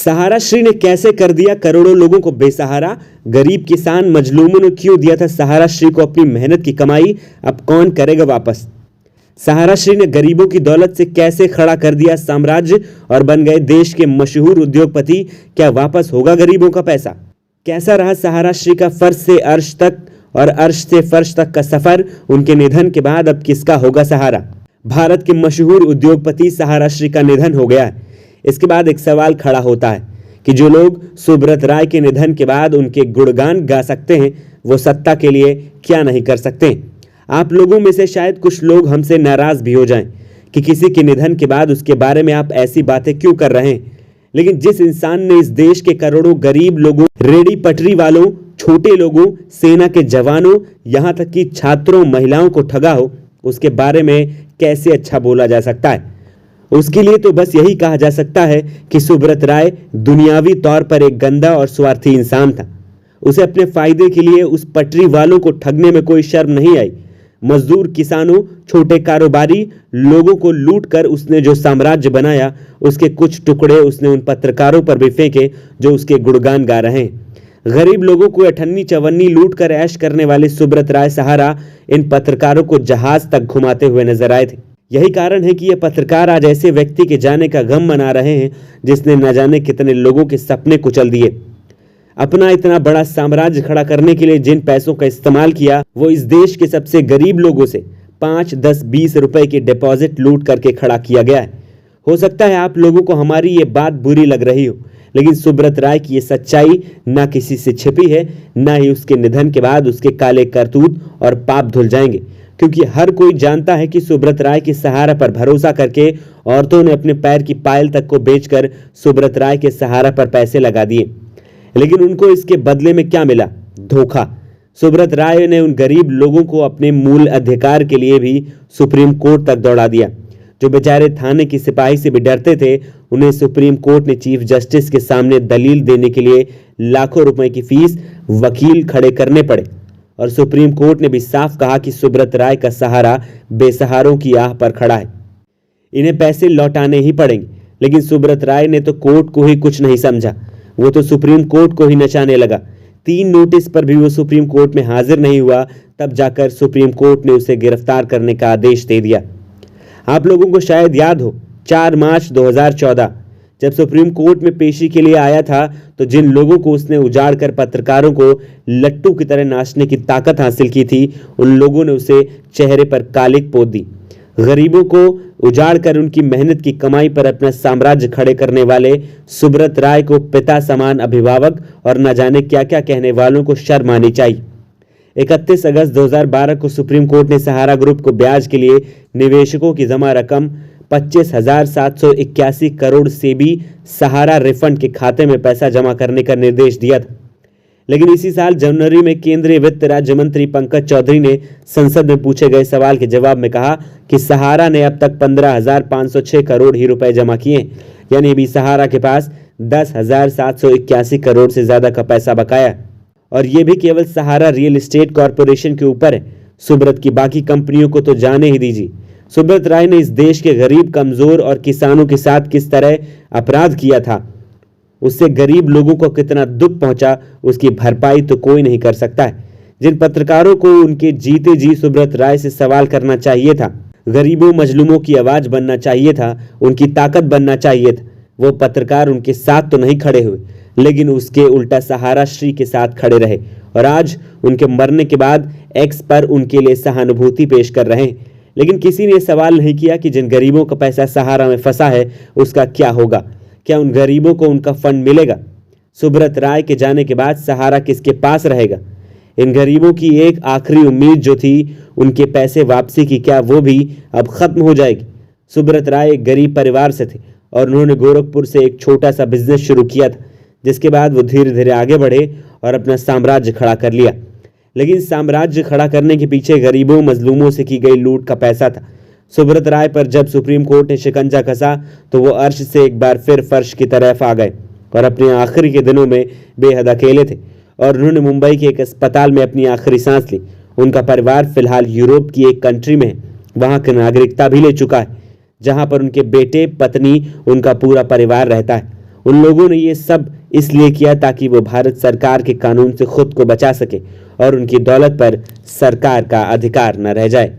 सहारा श्री ने कैसे कर दिया करोड़ों लोगों को बेसहारा। गरीब किसान मजलूमों ने क्यों दिया था सहारा श्री को अपनी मेहनत की कमाई, अब कौन करेगा वापस। सहारा श्री ने गरीबों की दौलत से कैसे खड़ा कर दिया साम्राज्य और बन गए देश के मशहूर उद्योगपति। क्या वापस होगा गरीबों का पैसा। कैसा रहा सहारा श्री का फर्श से अर्श तक और अर्श से फर्श तक का सफर। उनके निधन के बाद अब किसका होगा सहारा। भारत के मशहूर उद्योगपति सहारा श्री का निधन हो गया है। इसके बाद एक सवाल खड़ा होता है कि जो लोग सुब्रत राय के निधन के बाद उनके गुणगान गा सकते हैं वो सत्ता के लिए क्या नहीं कर सकते। आप लोगों में से शायद कुछ लोग हमसे नाराज भी हो जाएं कि किसी के निधन के बाद उसके बारे में आप ऐसी बातें क्यों कर रहे हैं। लेकिन जिस इंसान ने इस देश के करोड़ों गरीब लोगों, रेडी पटरी वालों, छोटे लोगों, सेना के जवानों, यहाँ तक कि छात्रों, महिलाओं को ठगा हो, उसके बारे में कैसे अच्छा बोला जा सकता है। उसके लिए तो बस यही कहा जा सकता है कि सुब्रत राय दुनियावी तौर पर एक गंदा और स्वार्थी इंसान था। उसे अपने फायदे के लिए उस पटरी वालों को ठगने में कोई शर्म नहीं आई। मजदूर, किसानों, छोटे कारोबारी लोगों को लूट कर उसने जो साम्राज्य बनाया उसके कुछ टुकड़े उसने उन पत्रकारों पर भी फेंके जो उसके गुणगान गा रहे हैं। गरीब लोगों को अठन्नी चवन्नी लूट कर ऐश करने वाले सुब्रत राय सहारा इन पत्रकारों को जहाज तक घुमाते हुए नजर आए थे। यही कारण है कि ये पत्रकार आज ऐसे व्यक्ति के जाने का गम मना रहे हैं जिसने न जाने कितने लोगों के सपने कुचल दिए। अपना इतना बड़ा साम्राज्य खड़ा करने के लिए जिन पैसों का इस्तेमाल किया वो इस देश के सबसे गरीब लोगों से 5, 10, 20 रुपए की डिपॉजिट लूट करके खड़ा किया गया है। हो सकता है आप लोगों को हमारी ये बात बुरी लग रही हो, लेकिन सुब्रत राय की ये सच्चाई ना किसी से छिपी है, ना ही उसके निधन के बाद उसके काले करतूत और पाप धुल जाएंगे। क्योंकि हर कोई जानता है कि सुब्रत राय के सहारा पर भरोसा करके औरतों ने अपने पैर की पायल तक को बेचकर सुब्रत राय के सहारा पर पैसे लगा दिए। लेकिन उनको इसके बदले में क्या मिला? धोखा। सुब्रत राय ने उन गरीब लोगों को अपने मूल अधिकार के लिए भी सुप्रीम कोर्ट तक दौड़ा दिया। जो बेचारे थाने की सिपाही से भी डरते थे, उन्हें सुप्रीम कोर्ट ने चीफ जस्टिस के सामने दलील देने के लिए लाखों रुपए की फीस, वकील खड़े करने पड़े। और सुप्रीम कोर्ट ने भी साफ कहा कि सुब्रत राय का सहारा बेसहारों की आह पर खड़ा है, इन्हें पैसे लौटाने ही पड़ेंगे। लेकिन सुब्रत राय ने तो कोर्ट को ही कुछ नहीं समझा, वो तो सुप्रीम कोर्ट को ही नचाने लगा। 3 नोटिस पर भी वो सुप्रीम कोर्ट में हाजिर नहीं हुआ, तब जाकर सुप्रीम कोर्ट ने उसे गिरफ्तार करने का आदेश दे दिया। आप लोगों को शायद याद हो 4 मार्च 2014 जब सुप्रीम कोर्ट में पेशी के लिए आया था तो जिन लोगों को उसने उजाड़ कर पत्रकारों को लट्टू की तरह नाचने की ताकत हासिल की थी, उन लोगों ने उसे चेहरे पर कालिक पोत दी। गरीबों को उजाड़ कर उनकी मेहनत की कमाई पर अपना साम्राज्य खड़े करने वाले सुब्रत राय को पिता समान अभिभावक और न जाने क्या क्या कहने वालों को शर्म आनी चाहिए। 31 अगस्त 2012 को सुप्रीम कोर्ट ने सहारा ग्रुप को ब्याज के लिए निवेशकों की जमा रकम 25,781 करोड़ से भी सहारा रिफंड के खाते में पैसा जमा करने का निर्देश दिया था। लेकिन इसी साल जनवरी में केंद्रीय वित्त राज्य मंत्री पंकज चौधरी ने संसद में पूछे गए सवाल के जवाब में कहा कि सहारा ने अब तक 15,506 करोड़ ही रुपए जमा किए, यानी अभी सहारा के पास 10,781 करोड़ से ज्यादा का पैसा बकाया। और ये भी केवल सहारा रियल एस्टेट कॉरपोरेशन के ऊपर है। सुब्रत की बाकी कंपनियों को तो जाने ही दीजिए। सुब्रत राय ने इस देश के गरीब, कमजोर और किसानों के साथ किस तरह अपराध किया था, उससे गरीब लोगों को कितना दुख पहुंचा, उसकी भरपाई तो कोई नहीं कर सकता है। जिन पत्रकारों को उनके जीते जी सुब्रत राय से सवाल करना चाहिए था, गरीबों मजलूमों की आवाज बनना चाहिए था, उनकी ताकत बनना चाहिए था, वो पत्रकार उनके साथ तो नहीं खड़े हुए, लेकिन उसके उल्टा सहारा श्री के साथ खड़े रहे और आज उनके मरने के बाद एक्स पर उनके लिए सहानुभूति पेश कर रहे हैं। लेकिन किसी ने सवाल नहीं किया कि जिन गरीबों का पैसा सहारा में फंसा है उसका क्या होगा। क्या उन गरीबों को उनका फंड मिलेगा? सुब्रत राय के जाने के बाद सहारा किसके पास रहेगा? इन गरीबों की एक आखिरी उम्मीद जो थी उनके पैसे वापसी की, क्या वो भी अब खत्म हो जाएगी? सुब्रत राय एक गरीब परिवार से थे और उन्होंने गोरखपुर से एक छोटा सा बिजनेस शुरू किया था, जिसके बाद वो धीरे धीरे आगे बढ़े और अपना साम्राज्य खड़ा कर लिया। लेकिन साम्राज्य खड़ा करने के पीछे गरीबों, मजलूमों से की गई लूट का पैसा था। सुब्रत राय पर जब सुप्रीम कोर्ट ने शिकंजा कसा तो वो अर्श से एक बार फिर फर्श की तरफ आ गए और अपने आखिरी के दिनों में बेहद अकेले थे और उन्होंने मुंबई के एक अस्पताल में अपनी आखिरी सांस ली। उनका परिवार फिलहाल यूरोप की एक कंट्री में है, वहाँ की नागरिकता भी ले चुका है, जहाँ पर उनके बेटे, पत्नी, उनका पूरा परिवार रहता है। उन लोगों ने ये सब इसलिए किया ताकि वो भारत सरकार के कानून से खुद को बचा सके और उनकी दौलत पर सरकार का अधिकार न रह जाए।